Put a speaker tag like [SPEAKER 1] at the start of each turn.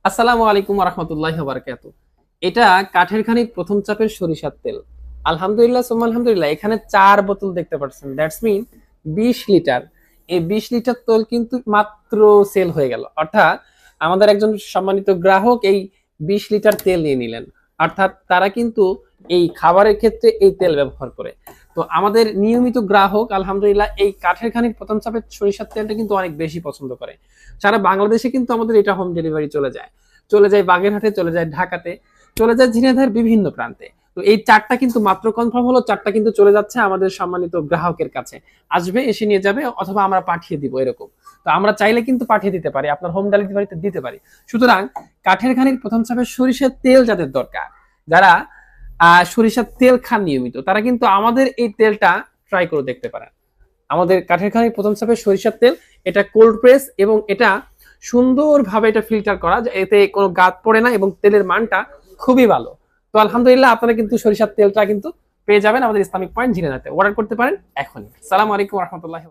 [SPEAKER 1] আসসালামু আলাইকুম রহমতুল্লাহ বারাকাতু। এটা কাঠের খানি প্রথম চাপের সরিষার তেল। আলহামদুলিল্লাহ সুম্মা আলহামদুলিল্লাহ, এখানে 4 বোতল দেখতে পাচ্ছেন, দ্যাটস মিন 20 লিটার। এই 20 লিটার তেল কিন্তু মাত্র সেল হয়ে গেল, অর্থাৎ আমাদের একজন সম্মানিত গ্রাহক এই 20 লিটার তেল নিয়ে নিলেন। অর্থাৎ তারা কিন্তু এই খাবারের ক্ষেত্রে এই তেল ব্যবহার করে। তো আমাদের নিয়মিত গ্রাহক আলহামদুলিল্লাহ এই কাঠের খানির প্রথম চাপের সরিষার তেলটা কিন্তু অনেক বেশি পছন্দ করে। সারা বাংলাদেশে কিন্তু আমাদের এটা হোম ডেলিভারি চলে যায় বাগেরহাটে, চলে যায় ঢাকাতে, চলে যায় ঝিনাইদহের বিভিন্ন প্রান্তে। তো এই 4টা কিন্তু মাত্র কনফার্ম হলো, 4টা কিন্তু চলে যাচ্ছে আমাদের সম্মানিত গ্রাহকের কাছে। আসবে, এসে নিয়ে যাবে, অথবা আমরা পাঠিয়ে দিব এরকম। তো আমরা চাইলে কিন্তু পাঠিয়ে দিতে পারি, আপনার হোম ডেলিভারিতে দিতে পারি। সুতরাং কাঠের ঘানির প্রথম চাপে সরিষার তেল যাদের দরকার, যারা সরিষার তেল খান নিয়মিত, তারা কিন্তু আমাদের এই তেলটা ট্রাই করে দেখতে পারেন। আমাদের কাঠের খানির প্রথম চাপে সরিষার তেল, এটা কোল্ড প্রেস এবং এটা সুন্দরভাবে এটা ফিল্টার করা, এতে কোনো গাদ পড়ে না এবং তেলের মানটা খুবই ভালো। তো আলহামদুলিল্লাহ, আপনারা কিন্তু সরিষার তেলটা কিন্তু পেয়ে যাবেন আমাদের ইসলামিক পয়েন্ট ঝিনাইদহে। অর্ডার করতে পারেন এখনই। সালাম আলাইকুম রহমতুল্লাহ।